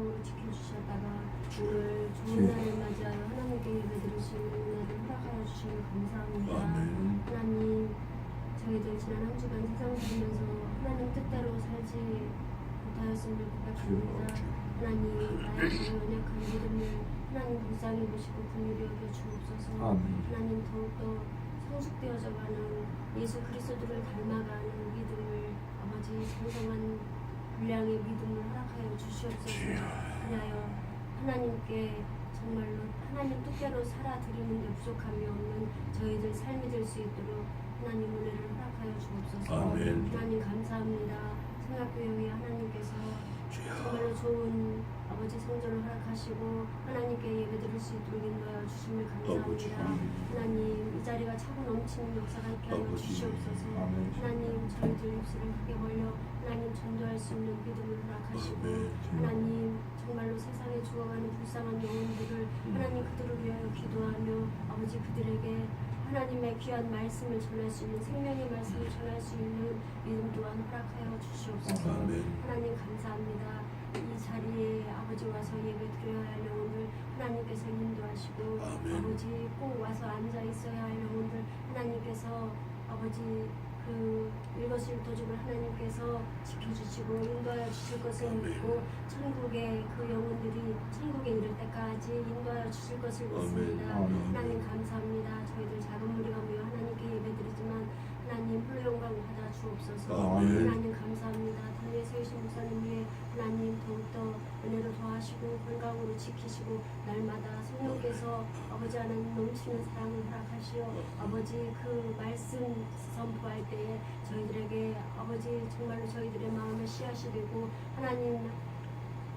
건강으로 지켜주셨다가 오늘 좋은 날을 맞이하여 하나님께 예배드리시는 은혜를 허락하여 주시니 감사합니다. 하나님, 저희들 지난 한 주간 세상 살면서 하나님 뜻대로 살지 못하였음을 고백합니다. 하나님, 나의 연약한 믿음을 하나님 불쌍히 보시고 긍휼히 여겨 주옵소서. 하나님, 더욱더 성숙되어져가는 예수 그리스도를 닮아가는 믿음을 아버지 성성한 분량의 믿음을 허락하여 주시옵소서. 그리하여 하나님께 정말로 하나님 뜻대로 살아드리는 데 부족함이 없는 저희들 삶이 될 수 있도록 하나님 은혜를 허락하여 주옵소서. 하나님 감사합니다. 성약교회 하나님께서 정말로 좋은 아버지 성전을 허락하시고 하나님께 예배드릴 수 있도록 인도하여 주심을 감사합니다. 하나님, 이 자리가 차고 넘치는 역사가 있게 하여 주시옵소서. 하나님, 저희들 입술을 크게 벌려 하나님 전도할 수 있는 믿음을 허락하시고 하나님, 정말로 세상에 죽어가는 불쌍한 영혼들을 하나님 그들을 위하여 기도하며 아버지 그들에게 하나님의 귀한 말씀을 전할 수 있는 생명의 말씀을 전할 수 있는 믿음 또한 허락하여 주시옵소서. 하나님 감사합니다. 이 자리에 아버지 와서 예배 드려야 할 영혼들 하나님께서 인도하시고 아버지 꼭 와서 앉아 있어야 할 영혼들 하나님께서 아버지 그 일거수일투족을 하나님께서 지켜주시고 인도하여 주실 것을 믿고 천국의 그 영혼들이 천국에 이를 때까지 인도하여 주실 것을 믿습니다. 하나님 감사합니다. 저희들 작은 무리가 모여 하나님께 예배드리지만 하나님 홀로 영광 받아 주옵소서. 하나님 감사합니다. 단위에 세우신 목사님 위에 하나님 더욱더 은혜로 더하시고 건강으로 지키시고 날마다 성령께서 아버지 하나님 넘치는 사랑을 허락하시어 아버지 그 말씀 선포할 때에 저희들에게 아버지 정말로 저희들의 마음에 씨앗이 되고 하나님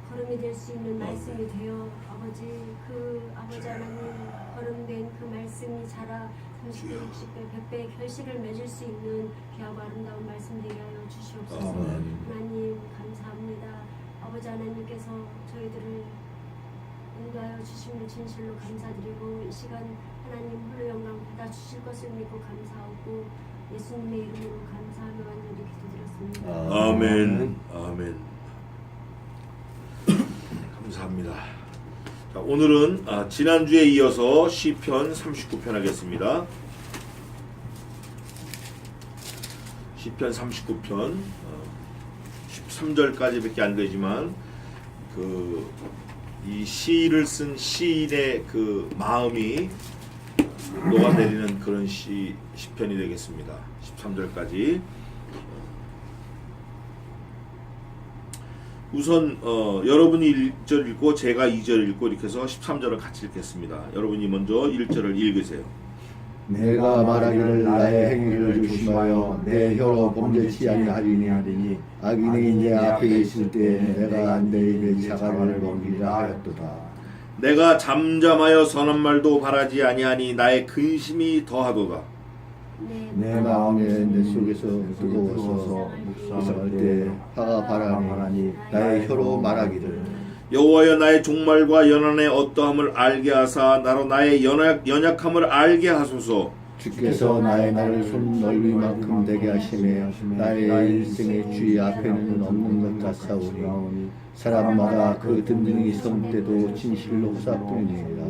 걸음이 될 수 있는 말씀이 되어 아버지 그 아버지 하나님 걸음된 그 말씀이 자라 30배, 60배, 100배의 결실을 맺을 수 있는 귀하고 아름다운 말씀 되게 하여 주시옵소서. 하나님 감사합니다. 아버지 하나님께서 저희들을 인도하여 주심을 진실로 감사드리고 이 시간 하나님 홀로 영광 받아 주실 것을 믿고 감사하고 예수님의 이름으로 감사하며 간절히 기도드렸습니다. 아멘. 아멘. 감사합니다. 자, 오늘은 지난주에 이어서 시편 39편 하겠습니다. 시편 39편 13절까지밖에 안 되지만 이 시를 쓴 시인의 그 마음이 녹아내리는 그런 시편이 되겠습니다. 13절까지. 우선 여러분이 1절 읽고 제가 2절 읽고 이렇게 해서 13절을 같이 읽겠습니다. 여러분이 먼저 1절을 읽으세요. 내가 말하기를 나의 행위를 조심하여 내 혀로 범죄치 아니하리니 악인이 내 앞에 있을 때 내가 내 입에 자갈을 먹이라 하였도다. 내가 잠잠하여 선한 말도 바라지 아니하니 나의 근심이 더하도다. 내 마음에 내 속에서 뜨거워서 묵상할 때 화가 발하니 나의 혀로 말하기를 여호와여 나의 종말과 연한의 어떠함을 알게 하사 나로 나의 연약함을 알게 하소서. 주께서 나의 날을 손 넓이만큼 되게 하시매 나의 일생의 주의 앞에는 없는 것 같사오니 사람마다 그 든든히 선 때도 진실로 호사뿐이니라.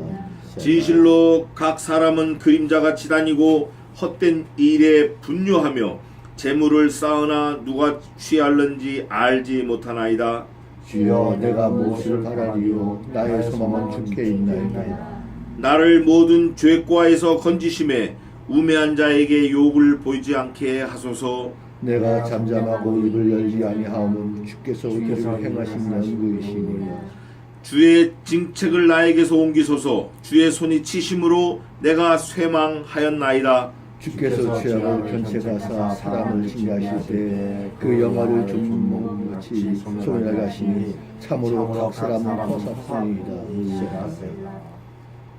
진실로 각 사람은 그림자같이 다니고 헛된 일에 분뇨하며 재물을 쌓으나 누가 취할는지 알지 못하나이다. 주여 내가 무엇을 바라리요 나의 소망은 주께 있나이다. 나를 모든 죄과에서 건지심에 우매한 자에게 욕을 보이지 않게 하소서. 내가 잠잠하고 입을 열지 아니하오면 주께서 이를 행하신 연구이시니 주의 징책을 나에게서 옮기소서. 주의 손이 치심으로 내가 쇠망하였나이다. 주께서 죄악을 견책하사 사람을 징계하실 때 그 영화를 좀 같이 손에 가시니 참으로 각 사람은 허사뿐이다.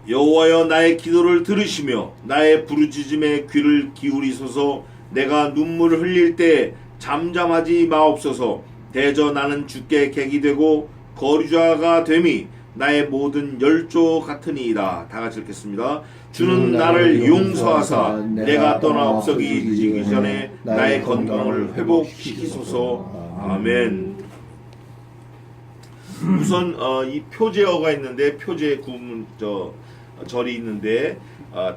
여호와여 나의 기도를 들으시며 나의 부르짖음에 귀를 기울이소서. 내가 눈물을 흘릴 때 잠잠하지 마옵소서. 대저 나는 주께 객이 되고 거류자가 됨이 나의 모든 열조 같으니이다. 다 같이 읽겠습니다. 주는 나를 용서하사 내가 떠나 없어지기 전에 나의 건강을 회복시키소서. 아멘. 우선 이 표제어가 있는데 표제 절이 있는데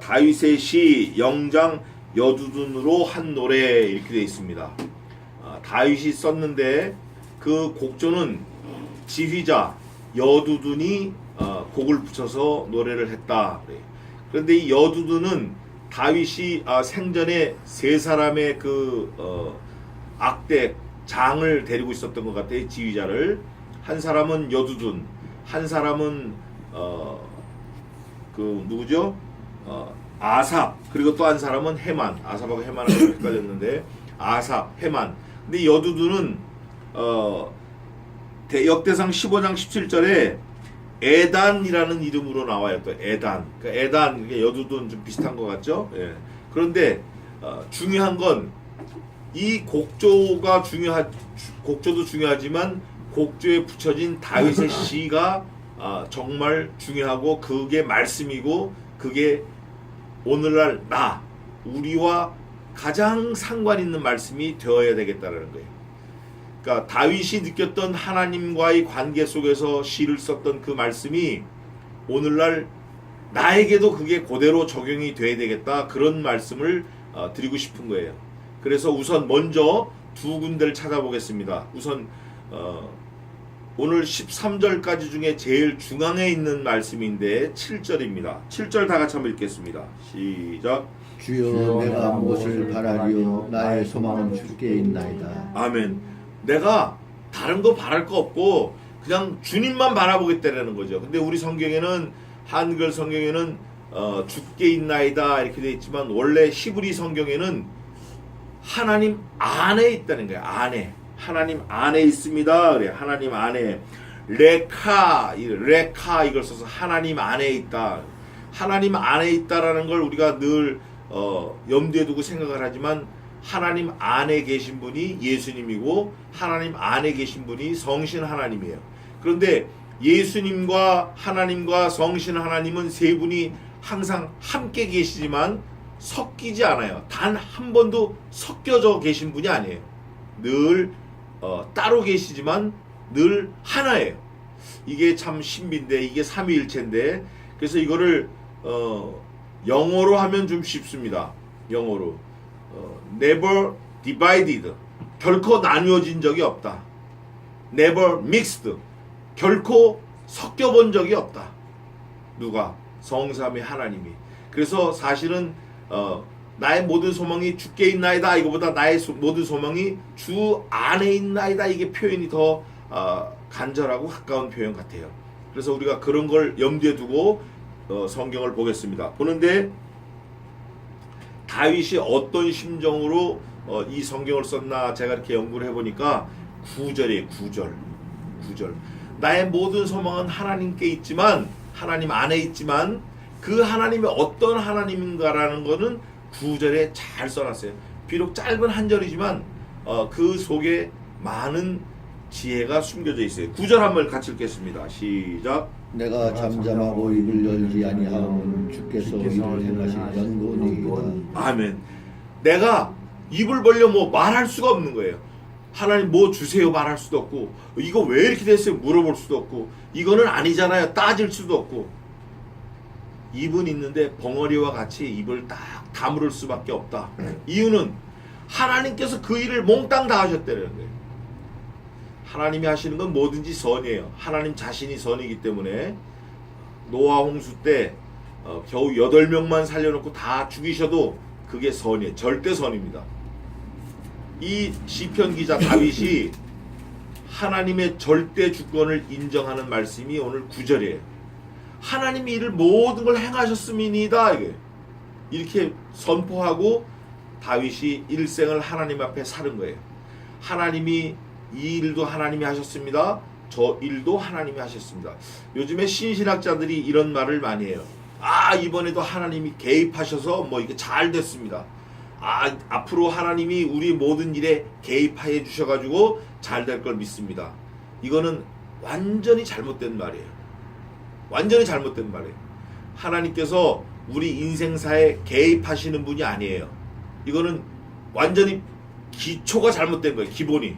다윗의 시 영장 여두둔으로 한 노래 이렇게 되어 있습니다. 다윗이 썼는데 그 곡조는 지휘자 여두둔이 곡을 붙여서 노래를 했다. 그런데 이 여두둔은 다윗이 생전에 세 사람의 악대 장을 데리고 있었던 것 같아요. 지휘자를. 한 사람은 여두둔, 한 사람은 누구죠? 아삽, 그리고 또 한 사람은 헤만. 아삽하고 헤만하고 헷갈렸는데 아삽, 헤만. 근데 여두둔은 역대상 15장 17절에 에단이라는 이름으로 나와요. 또 에단. 그러니까 에단, 여두둔 좀 비슷한 것 같죠? 예. 그런데 중요한 건 이 곡조도 중요하지만 곡조에 붙여진 다윗의 시가 정말 중요하고 그게 말씀이고 그게 오늘날 우리와 가장 상관 있는 말씀이 되어야 되겠다는 거예요. 그러니까 다윗이 느꼈던 하나님과의 관계 속에서 시를 썼던 그 말씀이 오늘날 나에게도 그게 그대로 적용이 돼야 되겠다, 그런 말씀을 드리고 싶은 거예요. 그래서 우선 먼저 두 군데를 찾아보겠습니다. 우선 오늘 13절까지 중에 제일 중앙에 있는 말씀인데 7절입니다. 7절 다 같이 한번 읽겠습니다. 시작. 주여 내가 무엇을 바라리요 나의 소망은 주께 있나이다. 아멘. 내가 다른 거 바랄 거 없고 그냥 주님만 바라보겠다라는 거죠. 근데 우리 성경에는, 한글 성경에는 주께 있나이다 이렇게 되어 있지만 원래 히브리 성경에는 하나님 안에 있다는 거예요. 안에. 하나님 안에 있습니다. 그래. 하나님 안에. 레카 이걸 써서 하나님 안에 있다. 하나님 안에 있다라는 걸 우리가 늘 염두에 두고 생각을 하지만 하나님 안에 계신 분이 예수님이고 하나님 안에 계신 분이 성신 하나님이에요. 그런데 예수님과 하나님과 성신 하나님은 세 분이 항상 함께 계시지만 섞이지 않아요. 단 한 번도 섞여져 계신 분이 아니에요. 늘 따로 계시지만 늘 하나예요. 이게 참 신비인데, 이게 삼위일체인데, 그래서 이거를 영어로 하면 좀 쉽습니다. 영어로 never divided, 결코 나뉘어진 적이 없다. never mixed, 결코 섞여본 적이 없다. 누가? 성삼위 하나님이. 그래서 사실은 나의 모든 소망이 주께 있나이다 이거보다 나의 모든 소망이 주 안에 있나이다, 이게 표현이 더 간절하고 가까운 표현 같아요. 그래서 우리가 그런 걸 염두에 두고 성경을 보겠습니다. 보는데 다윗이 어떤 심정으로 이 성경을 썼나 제가 이렇게 연구를 해보니까 9절이에요. 9절. 나의 모든 소망은 하나님께 있지만, 하나님 안에 있지만 그 하나님이 어떤 하나님인가라는 거는 9절에 잘 써놨어요. 비록 짧은 한 절이지만 그 속에 많은 지혜가 숨겨져 있어요. 9절 한번 같이 읽겠습니다. 시작. 내가 잠잠하고 입을 열지 아니하오는 주께서 이를 행하신 연고니이다. 아멘. 내가 입을 벌려 말할 수가 없는 거예요. 하나님 뭐 주세요 말할 수도 없고, 이거 왜 이렇게 됐어요 물어볼 수도 없고, 이거는 아니잖아요 따질 수도 없고. 입은 있는데 벙어리와 같이 입을 딱 다물을 수밖에 없다. 이유는 하나님께서 그 일을 몽땅 다 하셨다는 거예요. 하나님이 하시는 건 뭐든지 선이에요. 하나님 자신이 선이기 때문에 노아 홍수 때 겨우 8명만 살려놓고 다 죽이셔도 그게 선이에요. 절대 선입니다. 이 시편 기자 다윗이 하나님의 절대 주권을 인정하는 말씀이 오늘 9절이에요. 하나님이 이를 모든 걸 행하셨음이니이다. 이렇게 선포하고 다윗이 일생을 하나님 앞에 사는 거예요. 하나님이 이 일도 하나님이 하셨습니다. 저 일도 하나님이 하셨습니다. 요즘에 신신학자들이 이런 말을 많이 해요. 이번에도 하나님이 개입하셔서 이게 잘 됐습니다. 앞으로 하나님이 우리 모든 일에 개입해 주셔가지고 잘 될 걸 믿습니다. 이거는 완전히 잘못된 말이에요. 완전히 잘못된 말이에요. 하나님께서 우리 인생사에 개입하시는 분이 아니에요. 이거는 완전히 기초가 잘못된 거예요. 기본이.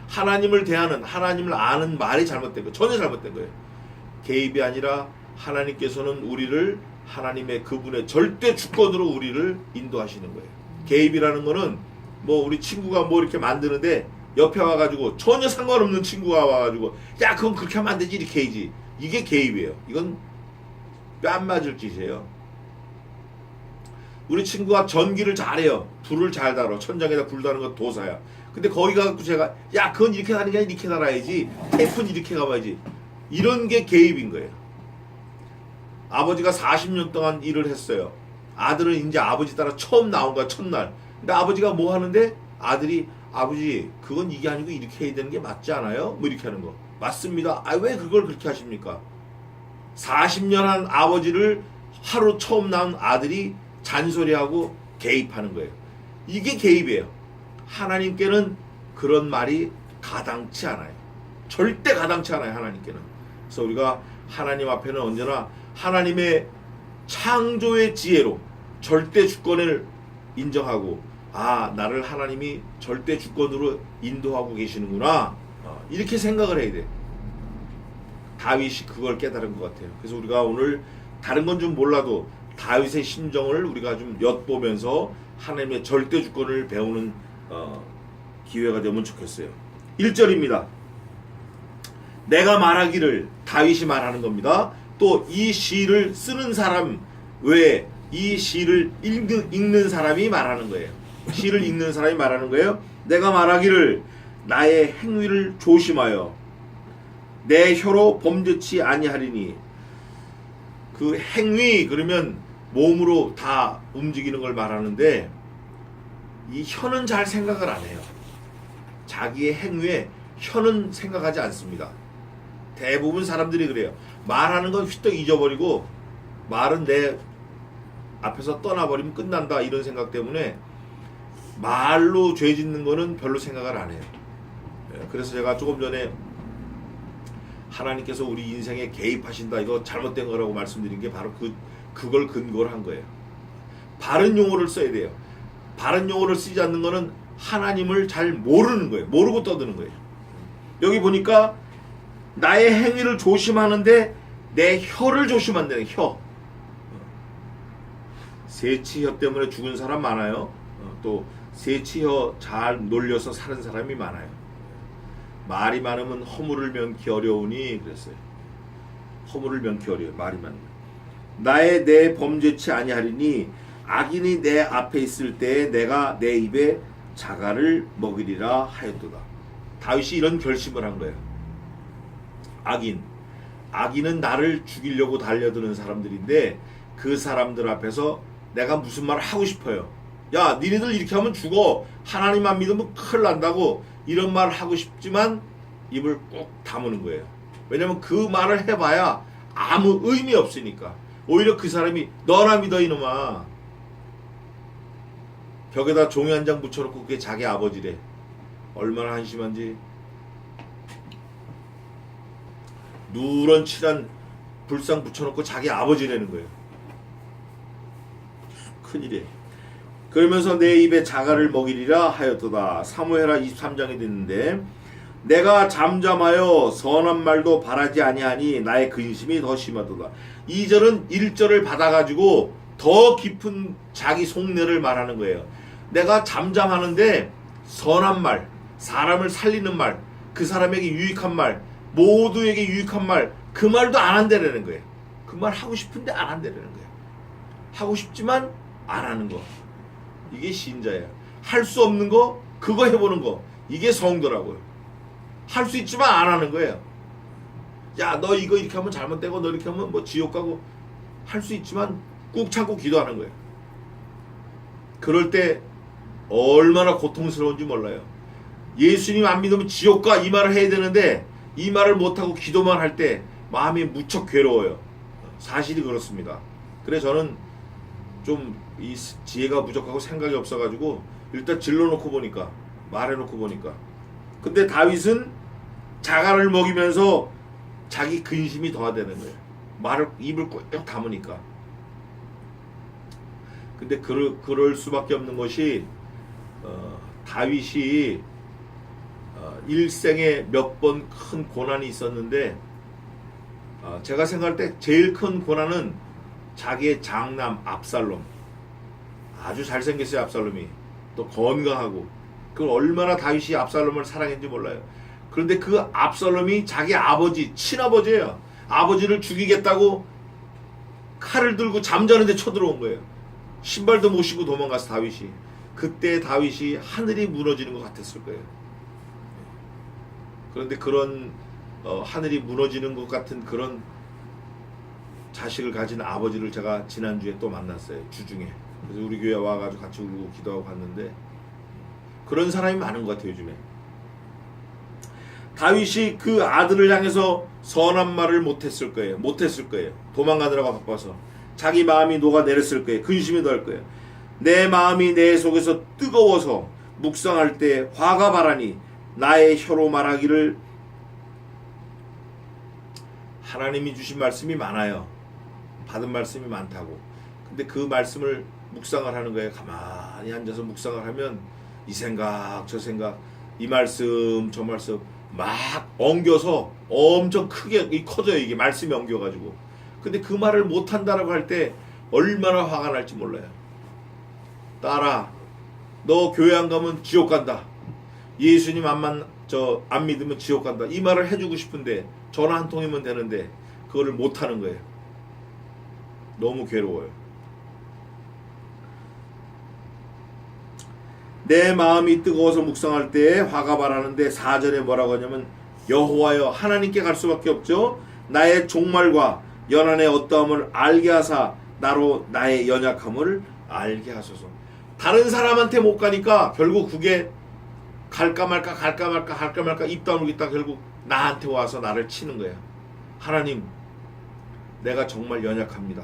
하나님을 대하는, 하나님을 아는 말이 잘못된 거예요. 전혀 잘못된 거예요. 개입이 아니라 하나님께서는 우리를 하나님의 그분의 절대 주권으로 우리를 인도하시는 거예요. 개입이라는 거는 뭐 우리 친구가 뭐 이렇게 만드는데 옆에 와가지고 전혀 상관없는 친구가 와가지고 야 그건 그렇게 하면 안 되지 이렇게 해야지. 이게 개입이에요. 이건 뺨 맞을 짓이에요. 우리 친구가 전기를 잘해요. 불을 잘 달아. 천장에다 불 다는 건 도사야. 근데 거기 가서 제가 야 그건 이렇게 다는 게 아니라 이렇게 달아야지. 테이프는 이렇게 가봐야지. 이런 게 개입인 거예요. 아버지가 40년 동안 일을 했어요. 아들은 이제 아버지 따라 처음 나온 거야, 첫날. 근데 아버지가 뭐 하는데 아들이 아버지 그건 이게 아니고 이렇게 해야 되는 게 맞지 않아요? 뭐 이렇게 하는 거. 맞습니다. 아 왜 그걸 그렇게 하십니까? 40년 한 아버지를 하루 처음 낳은 아들이 잔소리하고 개입하는 거예요. 이게 개입이에요. 하나님께는 그런 말이 가당치 않아요. 절대 가당치 않아요. 하나님께는. 그래서 우리가 하나님 앞에는 언제나 하나님의 창조의 지혜로 절대 주권을 인정하고 아 나를 하나님이 절대 주권으로 인도하고 계시는구나 이렇게 생각을 해야 돼. 다윗이 그걸 깨달은 것 같아요. 그래서 우리가 오늘 다른 건 좀 몰라도 다윗의 심정을 우리가 좀 엿보면서 하나님의 절대 주권을 배우는 기회가 되면 좋겠어요. 1절입니다. 내가 말하기를, 다윗이 말하는 겁니다. 또 이 시를 쓰는 사람 외에 이 시를 읽는 사람이 말하는 거예요. 시를 읽는 사람이 말하는 거예요. 내가 말하기를 나의 행위를 조심하여 내 혀로 범죄치 아니하리니. 그 행위 그러면 몸으로 다 움직이는 걸 말하는데 이 혀는 잘 생각을 안 해요. 자기의 행위에 혀는 생각하지 않습니다. 대부분 사람들이 그래요. 말하는 건 휘떡 잊어버리고 말은 내 앞에서 떠나버리면 끝난다 이런 생각 때문에 말로 죄 짓는 거는 별로 생각을 안 해요. 그래서 제가 조금 전에 하나님께서 우리 인생에 개입하신다 이거 잘못된 거라고 말씀드린 게 바로 그걸 근거로 한 거예요. 바른 용어를 써야 돼요. 바른 용어를 쓰지 않는 거는 하나님을 잘 모르는 거예요. 모르고 떠드는 거예요. 여기 보니까 나의 행위를 조심하는데 내 혀를 조심한다는 혀. 세치혀 때문에 죽은 사람 많아요. 또 세치혀 잘 놀려서 사는 사람이 많아요. 말이 많으면 허물을 면키 어려우니 그랬어요. 허물을 면키 어려워요. 말이 많으면. 내 범죄치 아니하리니 악인이 내 앞에 있을 때에 내가 내 입에 자갈을 먹이리라 하였도다. 다윗이 이런 결심을 한 거예요. 악인은 나를 죽이려고 달려드는 사람들인데 그 사람들 앞에서 내가 무슨 말을 하고 싶어요. 야 니네들 이렇게 하면 죽어. 하나님만 믿으면 큰일 난다고 이런 말을 하고 싶지만 입을 꾹 다무는 거예요. 왜냐면 그 말을 해봐야 아무 의미 없으니까. 오히려 그 사람이 너나 믿어 이놈아. 벽에다 종이 한 장 붙여놓고 그게 자기 아버지래. 얼마나 한심한지. 누런 칠한 불상 붙여놓고 자기 아버지라는 거예요. 큰일이에요. 그러면서 내 입에 자갈을 먹이리라 하였도다. 사무엘하 23장이 됐는데 내가 잠잠하여 선한 말도 바라지 아니하니 나의 근심이 더 심하도다. 2절은 1절을 받아가지고 더 깊은 자기 속내를 말하는 거예요. 내가 잠잠하는데 선한 말, 사람을 살리는 말, 그 사람에게 유익한 말, 모두에게 유익한 말, 그 말도 안 한다라는 거예요. 그 말 하고 싶은데 안 한다라는 거예요. 하고 싶지만 안 하는 거. 이게 신자예요. 할 수 없는 거 그거 해보는 거. 이게 성도라고요. 할 수 있지만 안 하는 거예요. 야 너 이거 이렇게 하면 잘못되고 너 이렇게 하면 뭐 지옥 가고 할 수 있지만 꾹 참고 기도하는 거예요. 그럴 때 얼마나 고통스러운지 몰라요. 예수님 안 믿으면 지옥 가 이 말을 해야 되는데 이 말을 못하고 기도만 할 때 마음이 무척 괴로워요. 사실이 그렇습니다. 그래 저는 좀 이 지혜가 부족하고 생각이 없어가지고 일단 질러놓고 보니까 말해놓고 보니까 근데 다윗은 자갈을 먹이면서 자기 근심이 더하다는 거예요. 입을 꾹 다무니까. 근데 그럴 수밖에 없는 것이 다윗이 일생에 몇 번 큰 고난이 있었는데 제가 생각할 때 제일 큰 고난은 자기의 장남 압살롬. 아주 잘생겼어요. 압살롬이. 또 건강하고. 그 얼마나 다윗이 압살롬을 사랑했는지 몰라요. 그런데 그 압살롬이 자기 아버지, 친아버지예요. 아버지를 죽이겠다고 칼을 들고 잠자는데 쳐들어온 거예요. 신발도 못 신고 도망가서 다윗이. 그때 다윗이 하늘이 무너지는 것 같았을 거예요. 그런데 그런 하늘이 무너지는 것 같은 그런 자식을 가진 아버지를 제가 지난주에 또 만났어요. 주중에. 그래서 우리 교회 와가지고 같이 울고 기도하고 갔는데 그런 사람이 많은 것 같아요. 요즘에. 다윗이 그 아들을 향해서 선한 말을 못했을 거예요. 도망가느라고 바빠서. 자기 마음이 녹아내렸을 거예요. 근심이 될 거예요. 내 마음이 내 속에서 뜨거워서 묵상할 때 화가 바라니 나의 혀로 말하기를. 하나님이 주신 말씀이 많아요. 받은 말씀이 많다고. 근데 그 말씀을 묵상을 하는 거예요. 가만히 앉아서 묵상을 하면 이 생각 저 생각 이 말씀 저 말씀 막 엉겨서 엄청 크게 커져요. 이게 말씀이 엉겨가지고. 근데 그 말을 못한다라고 할 때 얼마나 화가 날지 몰라요. 딸아, 너 교회 안 가면 지옥 간다. 예수님 안 믿으면 지옥 간다. 이 말을 해주고 싶은데 전화 한 통이면 되는데 그거를 못하는 거예요. 너무 괴로워요. 내 마음이 뜨거워서 묵상할 때 화가 바라는데 4절에 뭐라고 하냐면 여호와여 하나님께 갈 수밖에 없죠. 나의 종말과 연한의 어떠함을 알게 하사 나로 나의 연약함을 알게 하소서. 다른 사람한테 못 가니까 결국 그게 갈까 말까 입 다물고 있다 결국 나한테 와서 나를 치는 거야. 하나님, 내가 정말 연약합니다.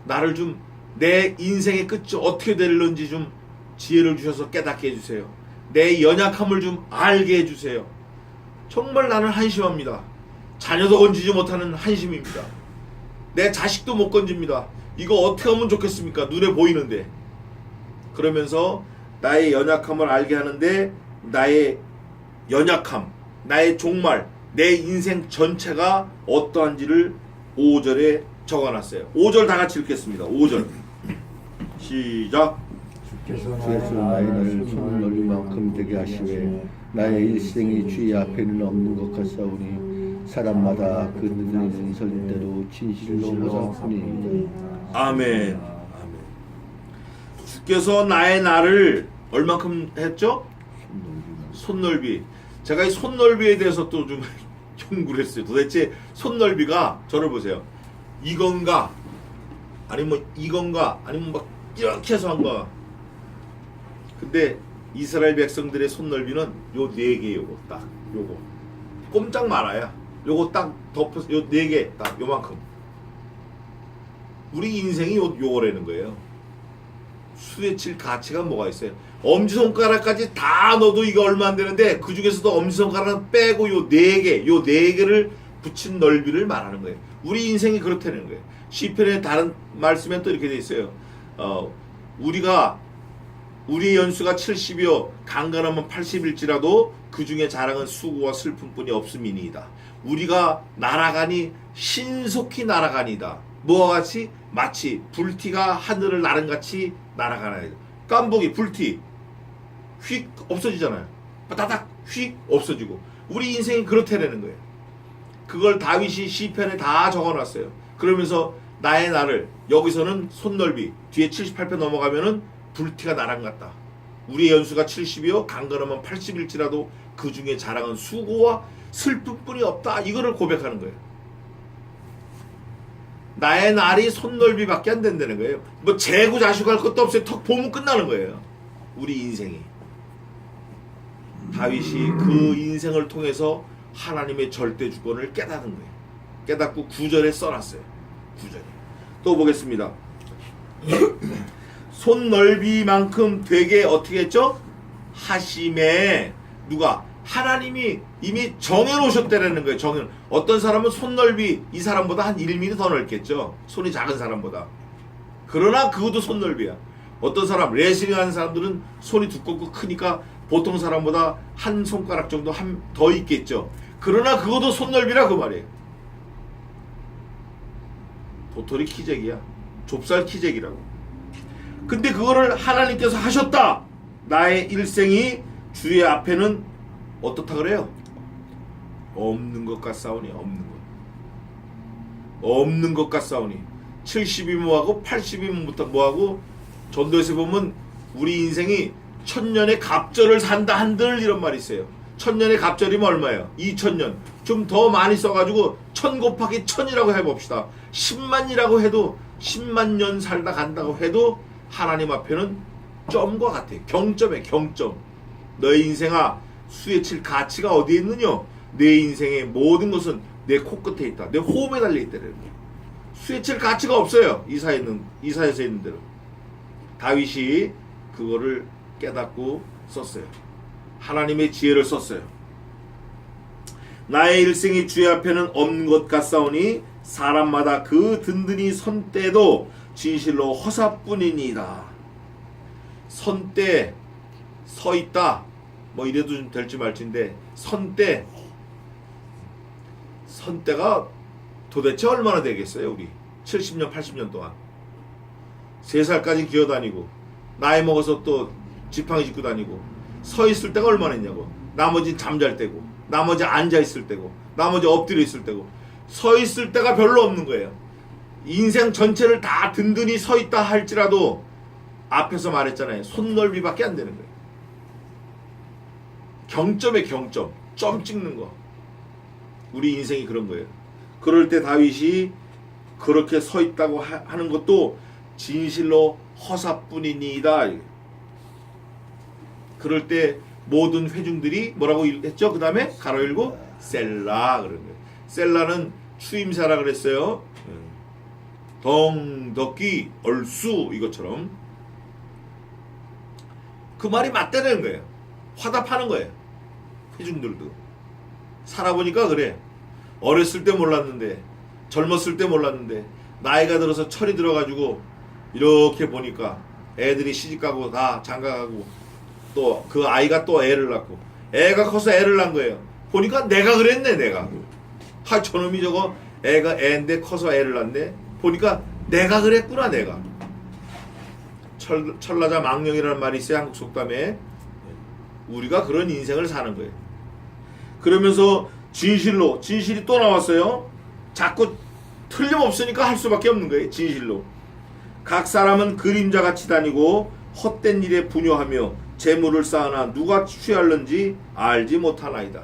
나를 좀 내 인생의 끝이 어떻게 될런지 좀 지혜를 주셔서 깨닫게 해주세요. 내 연약함을 좀 알게 해주세요. 정말 나는 한심합니다. 자녀도 건지지 못하는 한심입니다. 내 자식도 못 건집니다. 이거 어떻게 하면 좋겠습니까? 눈에 보이는데. 그러면서 나의 연약함을 알게 하는데 나의 연약함, 나의 종말, 내 인생 전체가 어떠한지를 5절에 적어놨어요. 5절 다 같이 읽겠습니다. 5절 시작. 주께서 나의 날을 손을 넓을 만큼 되게 하시되 나의 일생이 주의 앞에는 없는 것 같사오니 사람마다 그 눈에는 설대로 진실로 보사뿐이니이다. 아멘. 아멘. 주께서 나의 날을 얼만큼 했죠? 손넓이. 제가 이 손넓이에 대해서 또 좀 연구를 했어요. 도대체 손넓이가 저를 보세요. 이건가? 아니면 이건가? 아니면 막 이렇게 해서 한가? 근데 이스라엘 백성들의 손넓이는 요 4개 요거 딱 요거 꼼짝 말아야 요거 딱 덮어서 요 4개 딱 요만큼. 우리 인생이 요거라는 거예요. 수에 칠 가치가 뭐가 있어요? 엄지손가락까지 다 넣어도 이거 얼마 안 되는데 그 중에서도 엄지손가락 빼고 요 4개를 붙인 넓이를 말하는 거예요. 우리 인생이 그렇다는 거예요. 시편의 다른 말씀엔 또 이렇게 돼 있어요. 우리의 연수가 70이요 강건하면 80일지라도 그 중에 자랑은 수고와 슬픔뿐이 없음이니이다. 우리가 날아가니 신속히 날아가니다. 뭐와 같이? 마치 불티가 하늘을 나른 같이 날아가나이다. 깜복이 불티 휙 없어지잖아요. 따닥 휙 없어지고 우리 인생이 그렇다는 거예요. 그걸 다윗이 시편에 다 적어놨어요. 그러면서 나의 날을 여기서는 손넓이 뒤에 78편 넘어가면은 불티가 나랑 같다. 우리의 연수가 70이요 강건하면 80일지라도 그 중에 자랑은 수고와 슬픔뿐이 없다. 이거를 고백하는 거예요. 나의 날이 손넓이밖에 안 된다는 거예요. 뭐 재고 자식할 것도 없어요. 턱 보면 끝나는 거예요. 우리 인생이. 다윗이 그 인생을 통해서 하나님의 절대 주권을 깨닫는 거예요. 깨닫고 9절에 써놨어요. 9절에. 또 보겠습니다. 손넓이만큼 되게 어떻게 했죠? 하심에 누가? 하나님이 이미 정해놓으셨다는 거예요. 어떤 사람은 손넓이 이 사람보다 한 1mm 더 넓겠죠. 손이 작은 사람보다. 그러나 그것도 손넓이야. 어떤 사람 레슬링 하는 사람들은 손이 두껍고 크니까 보통 사람보다 한 손가락 정도 더 있겠죠. 그러나 그것도 손넓이라 그 말이에요. 도토리 키재기야. 좁쌀 키재기라고. 근데 그거를 하나님께서 하셨다. 나의 일생이 주의 앞에는 어떻다 그래요? 없는 것 같사오니. 없는 것 같사오니. 70이면 뭐하고 80이면 뭐하고. 전도에서 보면 우리 인생이 천년의 갑절을 산다 한들 이런 말이 있어요. 천년의 갑절이면 얼마예요? 2000년. 좀 더 많이 써가지고 1000 곱하기 1000이라고 해봅시다. 10만이라고 해도 10만 년 살다 간다고 해도 하나님 앞에는 점과 같아요. 경점에 경점. 너의 인생아, 수에 칠 가치가 어디에 있느냐? 내 인생의 모든 것은 내 코끝에 있다. 내 호흡에 달려있다. 수에 칠 가치가 없어요. 이사에서 있는 대로. 다윗이 그거를 깨닫고 썼어요. 하나님의 지혜를 썼어요. 나의 일생이 주의 앞에는 없는 것 같사오니 사람마다 그 든든히 선 때도 진실로 허사뿐이니이다. 선 때 서 있다. 뭐 이래도 좀 될지 말지인데 선때가 도대체 얼마나 되겠어요? 우리 70년 80년 동안 3살까지 기어다니고 나이 먹어서 또 지팡이 짚고 다니고 서 있을 때가 얼마나 있냐고. 나머지 잠잘 때고 나머지 앉아 있을 때고 나머지 엎드려 있을 때고 서 있을 때가 별로 없는 거예요. 인생 전체를 다 든든히 서 있다 할지라도 앞에서 말했잖아요. 손넓이밖에 안 되는 거예요. 경점에 경점, 점 찍는 거. 우리 인생이 그런 거예요. 그럴 때 다윗이 그렇게 서 있다고 하는 것도 진실로 허사뿐이니이다. 그럴 때 모든 회중들이 뭐라고 했죠? 그 다음에 가로 열고 셀라 그런 거예요. 셀라는 추임사라 그랬어요. 덩덕기 얼쑤 이것처럼 그 말이 맞다는 거예요. 화답하는 거예요. 회중들도 살아보니까 그래. 어렸을 때 몰랐는데 젊었을 때 몰랐는데 나이가 들어서 철이 들어가지고 이렇게 보니까 애들이 시집가고 다 장가가고 또 그 아이가 또 애를 낳고 애가 커서 애를 낳은 거예요. 보니까 내가 그랬네. 내가 저놈이 저거 애가 애인데 커서 애를 낳네. 보니까 내가 그랬구나. 내가 철나자 망령이라는 말이 있어요. 한국 속담에. 우리가 그런 인생을 사는 거예요. 그러면서 진실이 또 나왔어요. 자꾸 틀림없으니까 할 수밖에 없는 거예요. 진실로. 각 사람은 그림자같이 다니고 헛된 일에 분요하며 재물을 쌓으나 누가 취할는지 알지 못하나이다.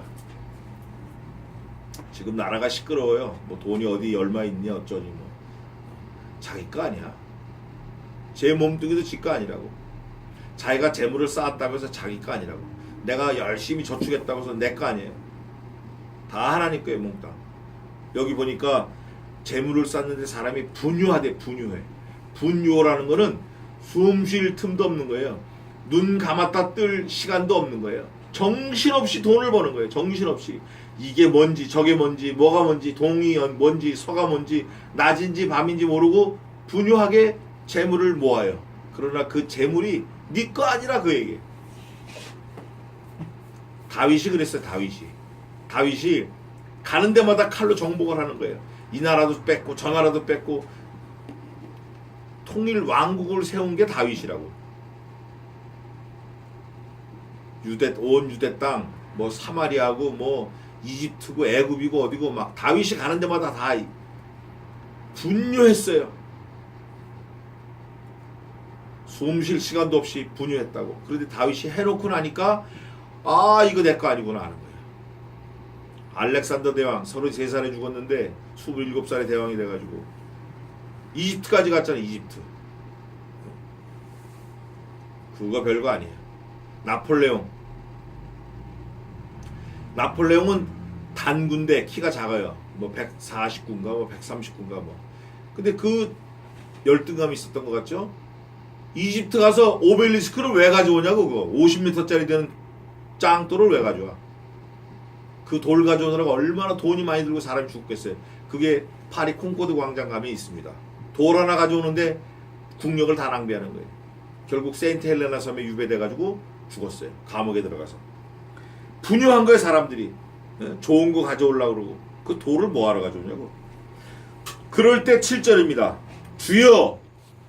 지금 나라가 시끄러워요. 뭐 돈이 어디 얼마 있냐 어쩌니 뭐. 자기 거 아니야. 제 몸뚱이도 지 거 아니라고. 자기가 재물을 쌓았다고 해서 자기 거 아니라고. 내가 열심히 저축했다고 해서 내 거 아니에요. 다 하나님 거예요. 몽땅. 여기 보니까 재물을 쌓는데 사람이 분유하대. 분유라는 거는 숨 쉴 틈도 없는 거예요. 눈 감았다 뜰 시간도 없는 거예요. 정신없이 돈을 버는 거예요. 정신없이. 이게 뭔지 저게 뭔지 뭐가 뭔지 동이 뭔지 서가 뭔지 낮인지 밤인지 모르고 분유하게 재물을 모아요. 그러나 그 재물이 네 거 아니라 그 얘기예요. 다윗이 그랬어요. 다윗이 가는 데마다 칼로 정복을 하는 거예요. 이 나라도 뺏고 저 나라도 뺏고 통일 왕국을 세운 게 다윗이라고. 온 유대 땅, 뭐 사마리아고 뭐 이집트고 애굽이고 어디고 막 다윗이 가는 데마다 다 분유했어요. 숨 쉴 시간도 없이 분유했다고. 그런데 다윗이 해놓고 나니까 이거 내 거 아니구나 하는 거예요. 알렉산더 대왕 33살에 죽었는데 27살에 대왕이 돼가지고 이집트까지 갔잖아요. 이집트. 그거 별거 아니에요. 나폴레옹은 단군데 키가 작아요. 뭐 149인가 뭐 139인가 뭐. 근데 그 열등감이 있었던 것 같죠? 이집트 가서 오벨리스크를 왜 가져오냐고. 그거 50m짜리 되는 짱돌을 왜 가져와. 그 돌 가져오느라고 얼마나 돈이 많이 들고 사람이 죽겠어요. 그게 파리 콩코드 광장 가면 있습니다. 돌 하나 가져오는데 국력을 다 낭비하는 거예요. 결국 세인트 헬레나 섬에 유배돼가지고 죽었어요. 감옥에 들어가서. 분유한 거예요, 사람들이. 좋은 거 가져오려고 그러고. 그 돌을 뭐하러 가져오냐고. 그럴 때 7절입니다. 주여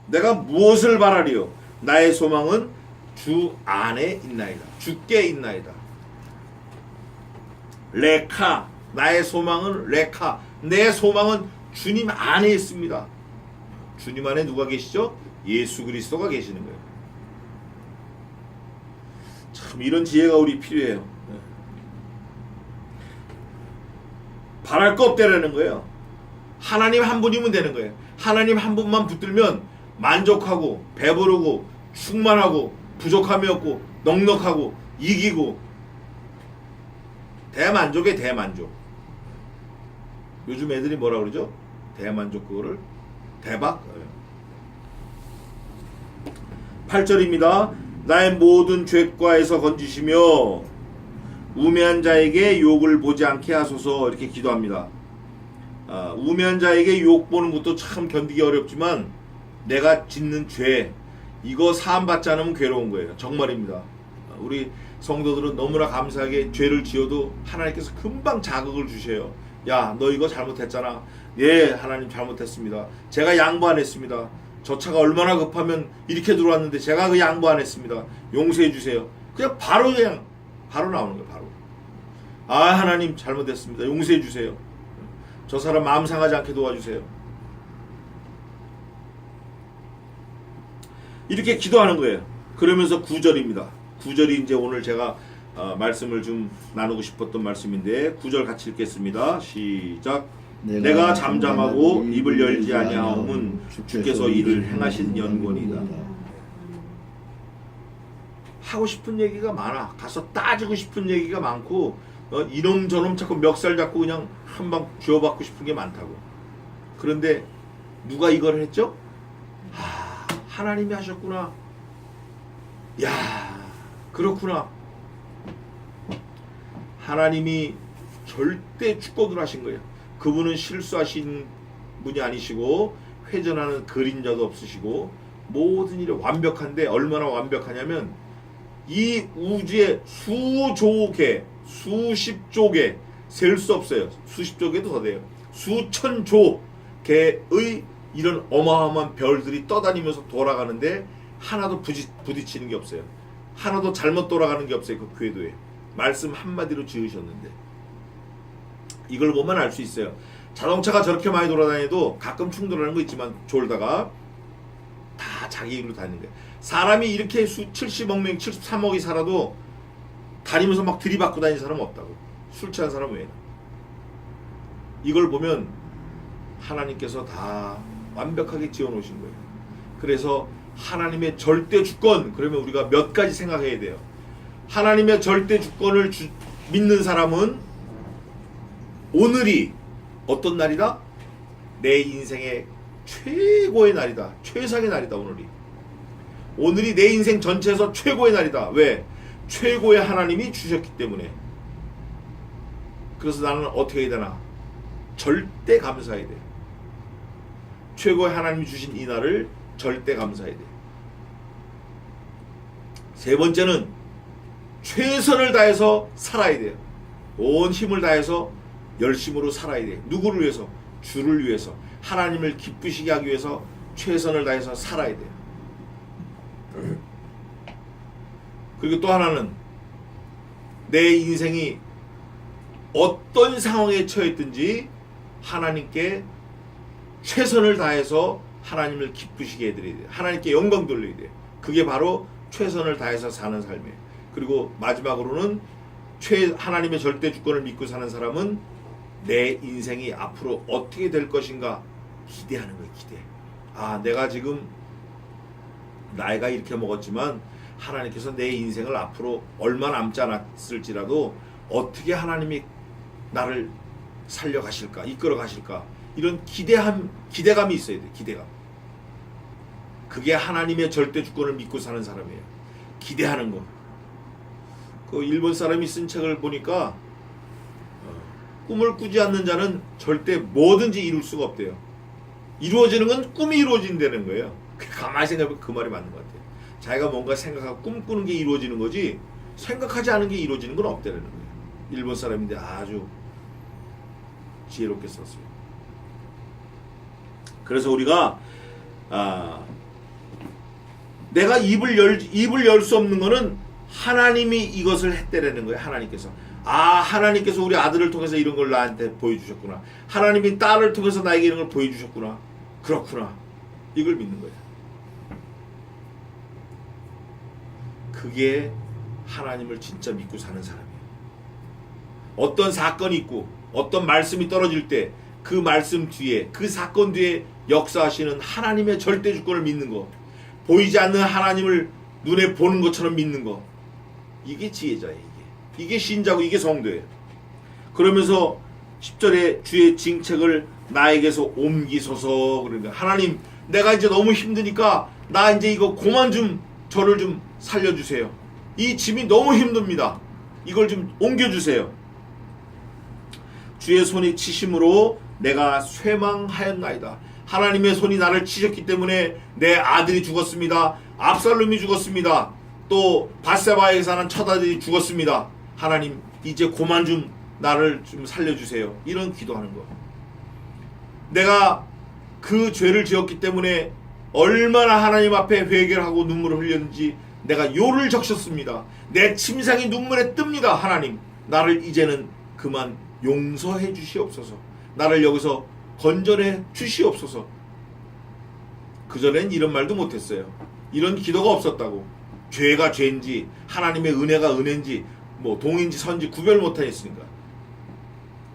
내가 무엇을 바라리요? 나의 소망은 주 안에 있나이다. 주께 있나이다. 레카, 나의 소망은 레카, 내 소망은 주님 안에 있습니다. 주님 안에 누가 계시죠? 예수 그리스도가 계시는 거예요. 참 이런 지혜가 우리 필요해요. 바랄 거 없다라는 거예요. 하나님 한 분이면 되는 거예요. 하나님 한 분만 붙들면 만족하고 배부르고 충만하고 부족함이 없고 넉넉하고 이기고 대만족에 대만족. 요즘 애들이 뭐라 그러죠? 대만족 그거를 대박. 8절입니다. 나의 모든 죄과에서 건지시며 우매한 자에게 욕을 보지 않게 하소서. 이렇게 기도합니다. 우매한 자에게 욕 보는 것도 참 견디기 어렵지만 내가 짓는 죄 이거 사함 받지 않으면 괴로운 거예요. 정말입니다. 우리 성도들은 너무나 감사하게 죄를 지어도 하나님께서 금방 자극을 주셔요. 야, 너 이거 잘못했잖아. 예, 하나님 잘못했습니다. 제가 양보 안 했습니다. 저 차가 얼마나 급하면 이렇게 들어왔는데 제가 그 양보 안 했습니다. 용서해 주세요. 그냥 바로 나오는 거예요. 바로. 아, 하나님 잘못했습니다. 용서해 주세요. 저 사람 마음 상하지 않게 도와주세요. 이렇게 기도하는 거예요. 그러면서 9절입니다. 9절이 이제 오늘 제가 말씀을 좀 나누고 싶었던 말씀인데 9절 같이 읽겠습니다. 시작. 내가 잠잠하고 입을 열지 아니하옴은 주께서 이를 행하신 연곤이다. 하고 싶은 얘기가 많아. 가서 따지고 싶은 얘기가 많고 이놈저놈 자꾸 멱살 잡고 그냥 한방 쥐어받고 싶은 게 많다고. 그런데 누가 이걸 했죠? 하나님이 하셨구나. 야, 그렇구나. 하나님이 절대 축복을 하신 거예요. 그분은 실수하신 분이 아니시고 회전하는 그림자도 없으시고 모든 일이 완벽한데 얼마나 완벽하냐면 이 우주에 수조 개, 수십조 개 셀 수 없어요. 수십조 개도 더 돼요. 수천조 개의 이런 어마어마한 별들이 떠다니면서 돌아가는데 하나도 부딪히는 게 없어요. 하나도 잘못 돌아가는 게 없어요. 그 궤도에. 말씀 한마디로 지으셨는데 이걸 보면 알 수 있어요. 자동차가 저렇게 많이 돌아다녀도 가끔 충돌하는 거 있지만 졸다가 다 자기 일로 다니는 거예요. 사람이 이렇게 70억 명, 73억이 살아도 다니면서 막 들이받고 다니는 사람은 없다고. 술 취한 사람 외에는. 이걸 보면 하나님께서 다 완벽하게 지어놓으신 거예요. 그래서 하나님의 절대 주권, 그러면 우리가 몇 가지 생각해야 돼요. 하나님의 절대 주권을 믿는 사람은 오늘이 어떤 날이다? 내 인생의 최고의 날이다. 최상의 날이다. 오늘이 내 인생 전체에서 최고의 날이다. 왜? 최고의 하나님이 주셨기 때문에. 그래서 나는 어떻게 해야 되나? 절대 감사해야 돼. 최고의 하나님이 주신 이 날을 절대 감사해야 돼. 세 번째는 최선을 다해서 살아야 돼요. 온 힘을 다해서 열심으로 살아야 돼. 누구를 위해서? 주를 위해서. 하나님을 기쁘시게 하기 위해서 최선을 다해서 살아야 돼요. 그리고 또 하나는 내 인생이 어떤 상황에 처했든지 하나님께 최선을 다해서 하나님을 기쁘시게 해드려야 돼요. 하나님께 영광 돌려야 돼요. 그게 바로 최선을 다해서 사는 삶이에요. 그리고 마지막으로는 하나님의 절대 주권을 믿고 사는 사람은 내 인생이 앞으로 어떻게 될 것인가 기대하는 거예요. 기대. 아, 내가 지금 나이가 이렇게 먹었지만 하나님께서 내 인생을 앞으로 얼마 남지 않았을지라도 어떻게 하나님이 나를 살려가실까, 이끌어가실까, 이런 기대감이 있어야 돼. 기대감. 그게 하나님의 절대 주권을 믿고 사는 사람이에요. 기대하는 거. 그 일본 사람이 쓴 책을 보니까 꿈을 꾸지 않는 자는 절대 뭐든지 이룰 수가 없대요. 이루어지는 건 꿈이 이루어진다는 거예요. 가만히 생각해보면 그 말이 맞는 것 같아요. 자기가 뭔가 생각하고 꿈꾸는 게 이루어지는 거지 생각하지 않은 게 이루어지는 건 없다는 거예요. 일본 사람인데 아주 지혜롭게 썼어요. 그래서 우리가 내가 입을 열 수 없는 거는 하나님이 이것을 했다라는 거예요. 하나님께서 하나님께서 우리 아들을 통해서 이런 걸 나한테 보여주셨구나. 하나님이 딸을 통해서 나에게 이런 걸 보여주셨구나. 그렇구나. 이걸 믿는 거예요. 그게 하나님을 진짜 믿고 사는 사람이에요. 어떤 사건이 있고 어떤 말씀이 떨어질 때 그 말씀 뒤에 그 사건 뒤에 역사하시는 하나님의 절대 주권을 믿는 거, 보이지 않는 하나님을 눈에 보는 것처럼 믿는 거, 이게 지혜자예요. 이게 신자고 이게 성도예요. 그러면서 10절에 주의 징책을 나에게서 옮기소서. 그러니까 하나님, 내가 이제 너무 힘드니까 나 이제 이거 그만 좀 저를 좀 살려주세요. 이 짐이 너무 힘듭니다. 이걸 좀 옮겨주세요. 주의 손이 치심으로 내가 쇠망하였나이다. 하나님의 손이 나를 치셨기 때문에 내 아들이 죽었습니다. 압살롬이 죽었습니다. 또 밧세바에 사는 처아들이 죽었습니다. 하나님, 이제 그만 좀 나를 좀 살려주세요. 이런 기도하는 거. 내가 그 죄를 지었기 때문에 얼마나 하나님 앞에 회개를 하고 눈물을 흘렸는지 내가 요를 적셨습니다. 내 침상이 눈물에 뜹니다. 하나님, 나를 이제는 그만 용서해 주시옵소서. 나를 여기서 건져내 주시옵소서. 그전엔 이런 말도 못했어요. 이런 기도가 없었다고. 죄가 죄인지 하나님의 은혜가 은혜인지 뭐 동인지 선지 구별 못하겠으니까.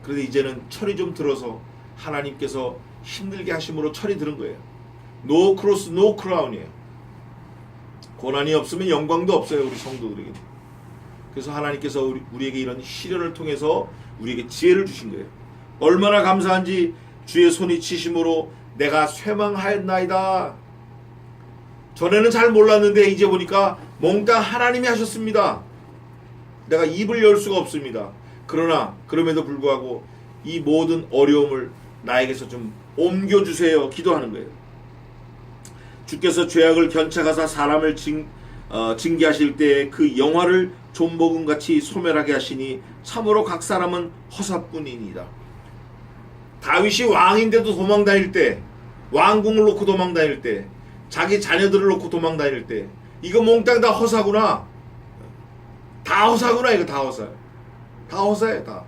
그런데 이제는 철이 좀 들어서 하나님께서 힘들게 하심으로 철이 들은 거예요. No cross, no crown이에요. 고난이 없으면 영광도 없어요. 우리 성도들에게. 그래서 하나님께서 우리에게 이런 시련을 통해서 우리에게 지혜를 주신 거예요. 얼마나 감사한지. 주의 손이 치심으로 내가 쇠망하였나이다. 전에는 잘 몰랐는데 이제 보니까 몽땅 하나님이 하셨습니다. 내가 입을 열 수가 없습니다. 그러나 그럼에도 불구하고 이 모든 어려움을 나에게서 좀 옮겨주세요. 기도하는 거예요. 주께서 죄악을 견책하사 사람을 징계하실 때 그 영화를 좀먹음같이 소멸하게 하시니 참으로 각 사람은 허사뿐이니이다. 다윗이 왕인데도 도망다닐 때, 왕궁을 놓고 도망다닐 때, 자기 자녀들을 놓고 도망다닐 때, 이거 몽땅 다 허사구나. 다 허사구나. 이거 다 허사. 다 허사야. 다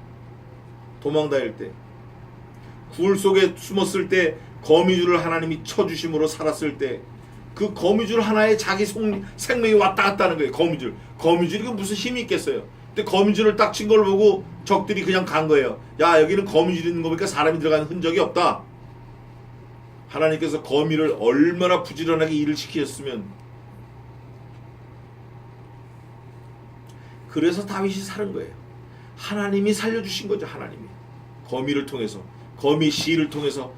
도망다닐 때, 굴 속에 숨었을 때 거미줄을 하나님이 쳐주심으로 살았을 때 그 거미줄 하나에 자기 생명이 왔다 갔다 하는 거예요. 거미줄이 무슨 힘이 있겠어요. 근데 거미줄을 딱 친 걸 보고 적들이 그냥 간 거예요. 야, 여기는 거미줄이 있는 거 보니까 사람이 들어가는 흔적이 없다. 하나님께서 거미를 얼마나 부지런하게 일을 시키셨으면. 그래서 다윗이 사는 거예요. 하나님이 살려주신 거죠. 하나님이 거미를 통해서, 거미 씨를 통해서